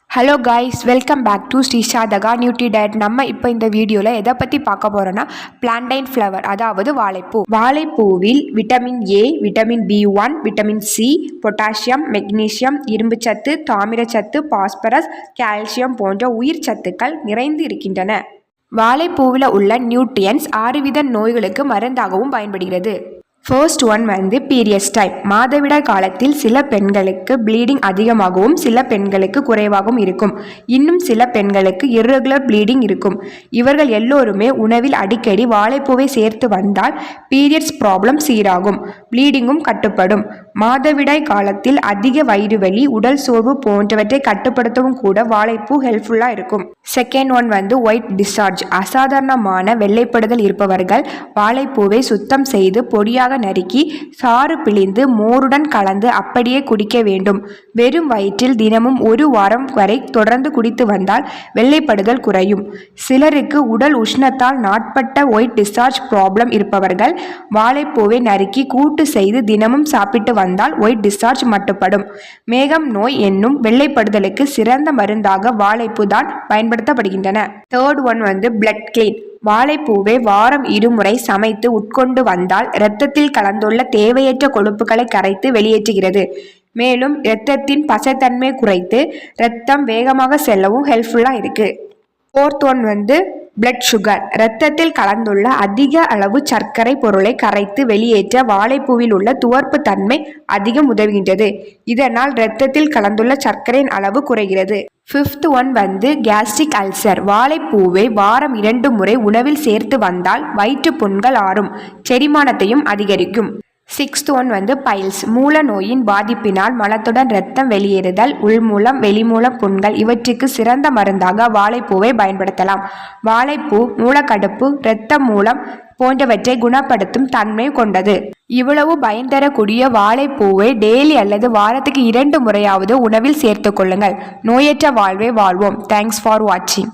Hello guys, welcome back to Shri Sadhaka nutri diet. நம்ம இப்போ இந்த வீடியோவில் எதை பற்றி பார்க்க போகிறோன்னா பிளான்டைன் ஃப்ளவர், அதாவது வாழைப்பூ. வாழைப்பூவில் vitamin A, vitamin B1, vitamin C, potassium, magnesium, இரும்புச்சத்து, தாமிரச்சத்து, பாஸ்பரஸ், கால்சியம் போன்ற உயிர் சத்துக்கள் நிறைந்து இருக்கின்றன. வாழைப்பூவில் உள்ள நியூட்ரியன்ஸ் 6 வித நோய்களுக்கு மருந்தாகவும் பயன்படுகிறது. First one periods time. மாதவிடாய் காலத்தில் சில பெண்களுக்கு ப்ளீடிங் அதிகமாகவும் சில பெண்களுக்கு குறைவாகவும் இருக்கும். இன்னும் சில பெண்களுக்கு இர்ரெகுலர் ப்ளீடிங் இருக்கும். இவர்கள் எல்லோருமே உணவில் அடிக்கடி வாழைப்பூவை சேர்த்து வந்தால் பீரியட்ஸ் ப்ராப்ளம் சீராகும், ப்ளீடிங்கும் கட்டுப்படும். மாதவிடாய் காலத்தில் அதிக வயிறு வலி, உடல் சோர்வு போன்றவற்றை கட்டுப்படுத்தவும் கூட வாழைப்பூ ஹெல்ப்ஃபுல்லாக இருக்கும். Second one white discharge. அசாதாரணமான வெள்ளைப்படுதல் இருப்பவர்கள் வாழைப்பூவை சுத்தம் செய்து பொடியாக நறுக்கி சாறு பிழிந்து மோருடன் கலந்து அப்படியே குடிக்க வேண்டும். வெறும் வயிற்றில் தினமும் 1 வாரம் வரை தொடர்ந்து குடித்து வந்தால் வெள்ளைப்படுதல் குறையும். சிலருக்கு உடல் உஷ்ணத்தால் நாட்பட்ட ஒயிட் டிஸ்சார்ஜ் ப்ராப்ளம் இருப்பவர்கள் வாழைப்பூவை நறுக்கி கூட்டு செய்து தினமும் சாப்பிட்டு வந்தால் ஒயிட் டிஸ்சார்ஜ் மட்டுப்படும். மேகம் நோய் என்னும் வெள்ளைப்படுதலுக்கு சிறந்த மருந்தாக வாழைப்பூ தான் பயன்படுத்தப்படுகின்றன. Third one blood clean. வாழைப்பூவை வாரம் 2 முறை சமைத்து உட்கொண்டு வந்தால் இரத்தத்தில் கலந்துள்ள தேவையற்ற கொழுப்புகளை கரைத்து வெளியேற்றுகிறது. மேலும் இரத்தத்தின் பசைத்தன்மை குறைத்து இரத்தம் வேகமாக செல்லவும் ஹெல்ப்ஃபுல்லாக இருக்கு. Fourth one blood sugar. இரத்தத்தில் கலந்துள்ள அதிக அளவு சர்க்கரை பொருளை கரைத்து வெளியேற்ற வாழைப்பூவில் உள்ள துவர்ப்பு தன்மை அதிகம் உதவுகின்றது. இதனால் இரத்தத்தில் கலந்துள்ள சர்க்கரையின் அளவு குறைகிறது. Fifth one gastric ulcer. வாழைப்பூவை வாரம் 2 முறை உணவில் சேர்த்து வந்தால் வயிற்று புண்கள் ஆறும், செரிமானத்தையும் அதிகரிக்கும். Sixth one piles. மூல நோயின் பாதிப்பினால் மலத்துடன் இரத்தம் வெளியேறுதல், உள்மூலம் வெளிமூலம் புண்கள் இவற்றுக்கு சிறந்த மருந்தாக வாழைப்பூவை பயன்படுத்தலாம். வாழைப்பூ மூலக்கடுப்பு, இரத்த மூலம் போன்றவற்றை குணப்படுத்தும் தன்மை கொண்டது. இவ்வளவு பயன் தரக்கூடிய வாழைப்பூவை டெய்லி அல்லது வாரத்துக்கு 2 முறையாவது உணவில் சேர்த்து கொள்ளுங்கள். நோயற்ற வாழ்வை வாழ்வோம். தேங்க்ஸ் ஃபார் வாட்சிங்.